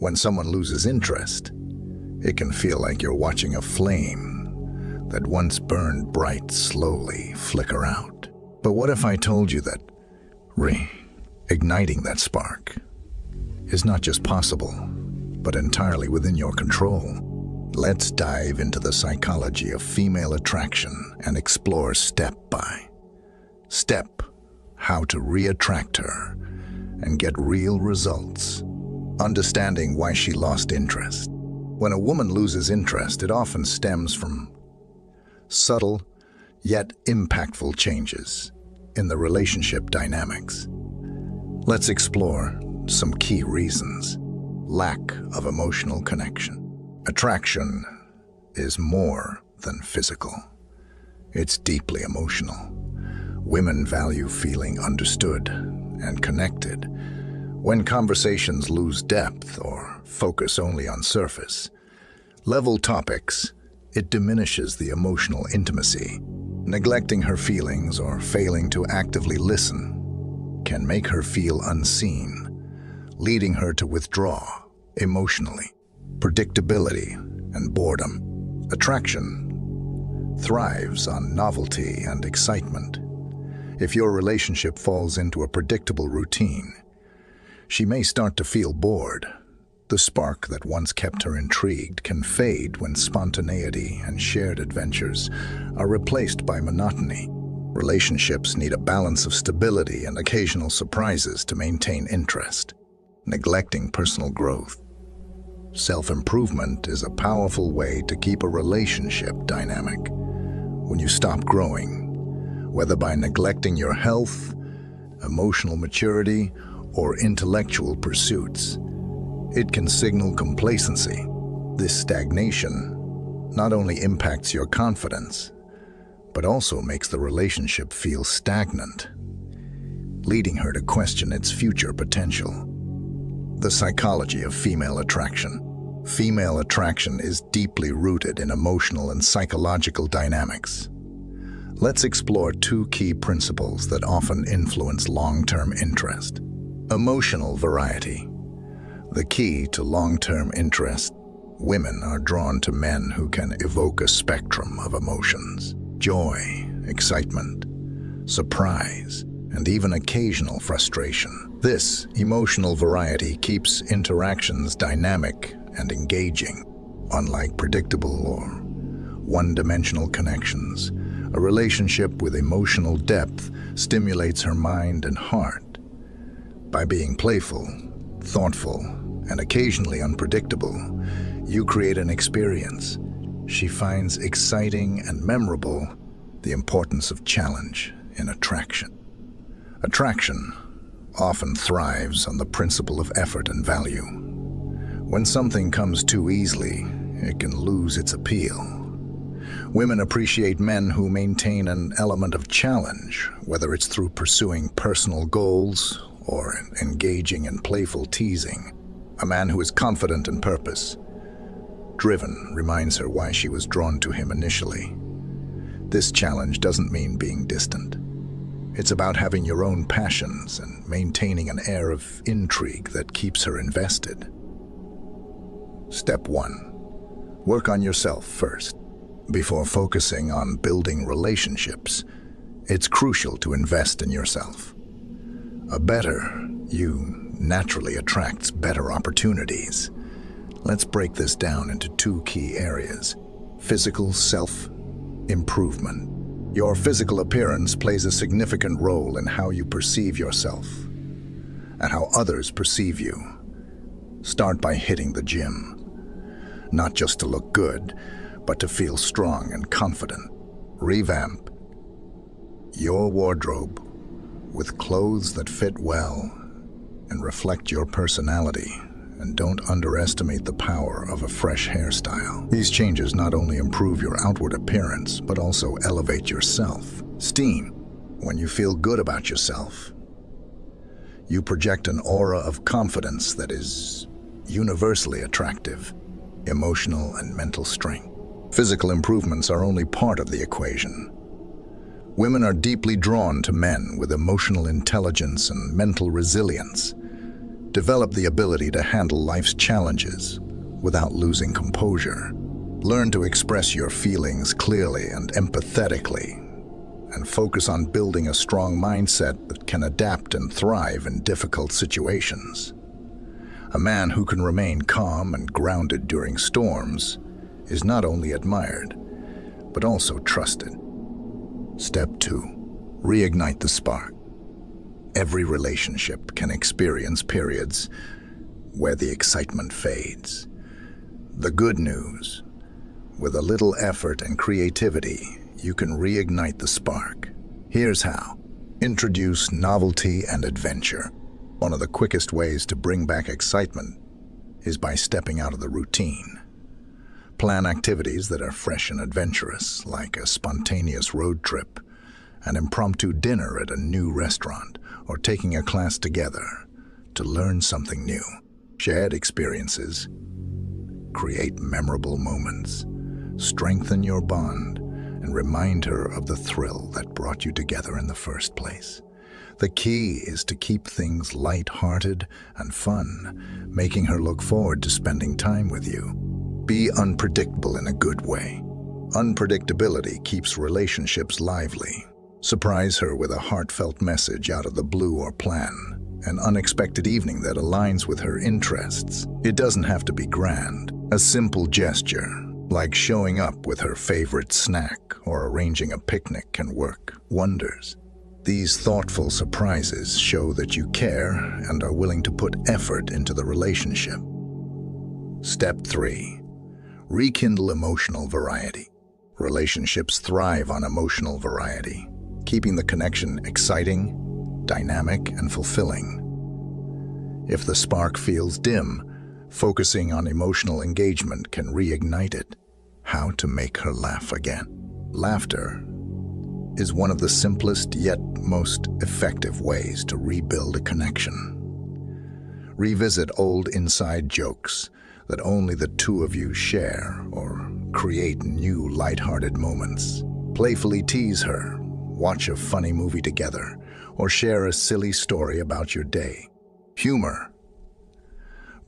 When someone loses interest, it can feel like you're watching a flame that once burned bright slowly flicker out. But what if I told you that reigniting that spark is not just possible, but entirely within your control? Let's dive into the psychology of female attraction and explore step by step how to re-attract her and get real results. Understanding why she lost interest. When a woman loses interest, it often stems from subtle yet impactful changes in the relationship dynamics. Let's explore some key reasons. Lack of emotional connection. Attraction is more than physical. It's deeply emotional. Women value feeling understood and connected. When conversations lose depth or focus only on surface level topics, it diminishes the emotional intimacy. Neglecting her feelings or failing to actively listen can make her feel unseen, leading her to withdraw emotionally. Predictability and boredom. Attraction thrives on novelty and excitement. If your relationship falls into a predictable routine, she may start to feel bored. The spark that once kept her intrigued can fade when spontaneity and shared adventures are replaced by monotony. Relationships need a balance of stability and occasional surprises to maintain interest. Neglecting personal growth. Self-improvement is a powerful way to keep a relationship dynamic. When you stop growing, whether by neglecting your health, emotional maturity, or intellectual pursuits, it can signal complacency. This stagnation not only impacts your confidence, but also makes the relationship feel stagnant, leading her to question its future potential. The psychology of female attraction. Female attraction is deeply rooted in emotional and psychological dynamics. Let's explore two key principles that often influence long-term interest. Emotional variety. The key to long-term interest. Women are drawn to men who can evoke a spectrum of emotions: joy, excitement, surprise, and even occasional frustration. This emotional variety keeps interactions dynamic and engaging. Unlike predictable or one-dimensional connections, a relationship with emotional depth stimulates her mind and heart. By being playful, thoughtful, and occasionally unpredictable, you create an experience she finds exciting and memorable. The importance of challenge in attraction. Attraction often thrives on the principle of effort and value. When something comes too easily, it can lose its appeal. Women appreciate men who maintain an element of challenge, whether it's through pursuing personal goals or engaging in playful teasing. A man who is confident in purpose, driven, reminds her why she was drawn to him initially. This challenge doesn't mean being distant. It's about having your own passions and maintaining an air of intrigue that keeps her invested. Step 1. Work on yourself first. Before focusing on building relationships, it's crucial to invest in yourself. A better you naturally attracts better opportunities. Let's break this down into two key areas: physical self-improvement. Your physical appearance plays a significant role in how you perceive yourself and how others perceive you. Start by hitting the gym, not just to look good, but to feel strong and confident. Revamp your wardrobe with clothes that fit well and reflect your personality, and don't underestimate the power of a fresh hairstyle. These changes not only improve your outward appearance, but also elevate your self-esteem. When you feel good about yourself, you project an aura of confidence that is universally attractive. Emotional and mental strength. Physical improvements are only part of the equation. Women are deeply drawn to men with emotional intelligence and mental resilience. Develop the ability to handle life's challenges without losing composure. Learn to express your feelings clearly and empathetically, and focus on building a strong mindset that can adapt and thrive in difficult situations. A man who can remain calm and grounded during storms is not only admired, but also trusted. Step 2. Reignite the spark. Every relationship can experience periods where the excitement fades. The good news: with a little effort and creativity, you can reignite the spark. Here's how. Introduce novelty and adventure. One of the quickest ways to bring back excitement is by stepping out of the routine. Plan activities that are fresh and adventurous, like a spontaneous road trip, an impromptu dinner at a new restaurant, or taking a class together to learn something new. Shared experiences create memorable moments, strengthen your bond, and remind her of the thrill that brought you together in the first place. The key is to keep things light-hearted and fun, making her look forward to spending time with you. Be unpredictable in a good way. Unpredictability keeps relationships lively. Surprise her with a heartfelt message out of the blue or plan an unexpected evening that aligns with her interests. It doesn't have to be grand. A simple gesture, like showing up with her favorite snack or arranging a picnic, can work wonders. These thoughtful surprises show that you care and are willing to put effort into the relationship. Step 3. Rekindle emotional variety. Relationships thrive on emotional variety, keeping the connection exciting, dynamic, and fulfilling. If the spark feels dim, focusing on emotional engagement can reignite it. How to make her laugh again. Laughter is one of the simplest yet most effective ways to rebuild a connection. Revisit old inside jokes that only the two of you share, or create new lighthearted moments. Playfully tease her, watch a funny movie together, or share a silly story about your day. Humor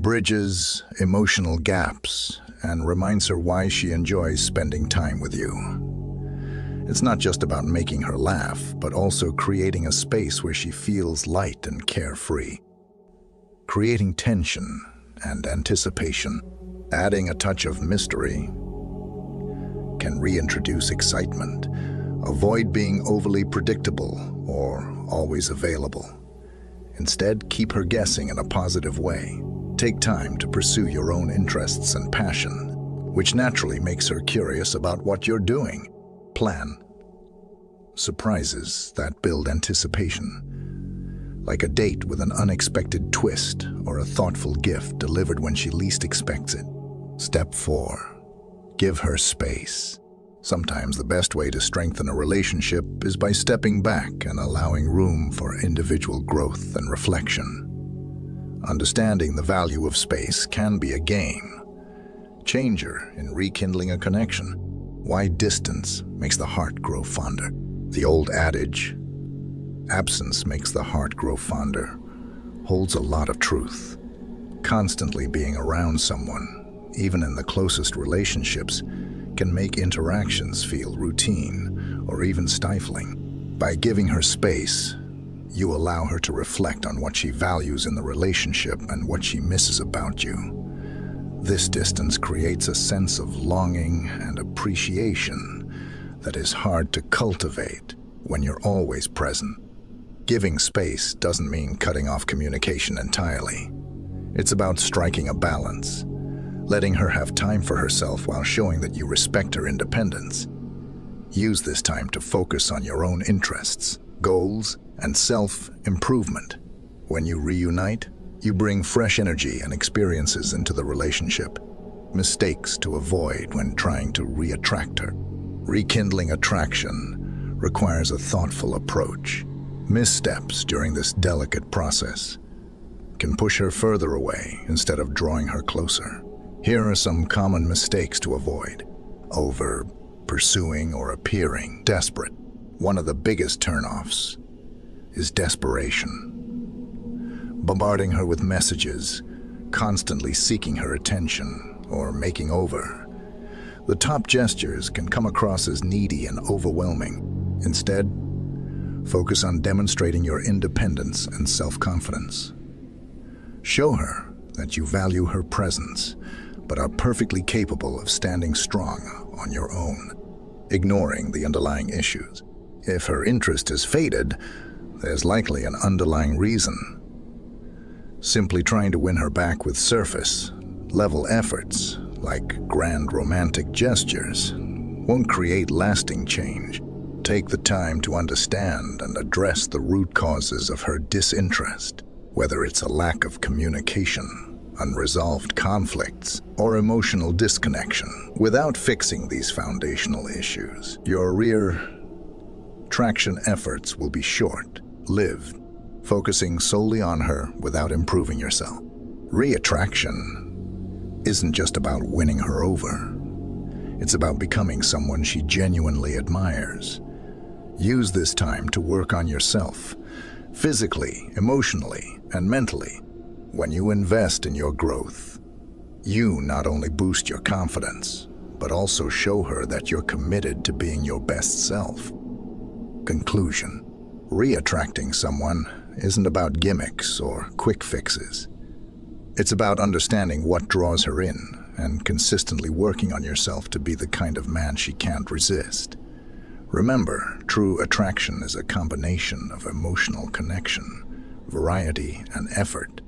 bridges emotional gaps and reminds her why she enjoys spending time with you. It's not just about making her laugh, but also creating a space where she feels light and carefree. Creating tension and anticipation, adding a touch of mystery, can reintroduce excitement. Avoid being overly predictable or always available. Instead, keep her guessing in a positive way. Take time to pursue your own interests and passion, which naturally makes her curious about what you're doing. Plan surprises that build anticipation, like a date with an unexpected twist or a thoughtful gift delivered when she least expects it. Step 4. Give her space. Sometimes the best way to strengthen a relationship is by stepping back and allowing room for individual growth and reflection. Understanding the value of space can be a game changer in rekindling a connection. Why distance makes the heart grow fonder. The old adage, "Absence makes the heart grow fonder," holds a lot of truth. Constantly being around someone, even in the closest relationships, can make interactions feel routine or even stifling. By giving her space, you allow her to reflect on what she values in the relationship and what she misses about you. This distance creates a sense of longing and appreciation that is hard to cultivate when you're always present. Giving space doesn't mean cutting off communication entirely. It's about striking a balance, letting her have time for herself while showing that you respect her independence. Use this time to focus on your own interests, goals, and self-improvement. When you reunite, you bring fresh energy and experiences into the relationship. Mistakes to avoid when trying to re-attract her. Rekindling attraction requires a thoughtful approach. Missteps during this delicate process can push her further away instead of drawing her closer. Here are some common mistakes to avoid. Over pursuing or appearing desperate. One of the biggest turnoffs is desperation. bombarding her with messages, constantly seeking her attention, or making over. The top gestures can come across as needy and overwhelming. Instead, focus on demonstrating your independence and self-confidence. Show her that you value her presence, but are perfectly capable of standing strong on your own, ignoring the underlying issues. If her interest has faded, there's likely an underlying reason. Simply trying to win her back with surface-level efforts, like grand romantic gestures, won't create lasting change. Take the time to understand and address the root causes of her disinterest, whether it's a lack of communication, unresolved conflicts, or emotional disconnection. Without fixing these foundational issues, your rear-traction efforts will be short-lived, focusing solely on her without improving yourself. Reattraction isn't just about winning her over. It's about becoming someone she genuinely admires. Use this time to work on yourself, physically, emotionally, and mentally. When you invest in your growth, you not only boost your confidence, but also show her that you're committed to being your best self. Conclusion: reattracting someone isn't about gimmicks or quick fixes. It's about understanding what draws her in and consistently working on yourself to be the kind of man she can't resist. Remember, true attraction is a combination of emotional connection, variety, and effort.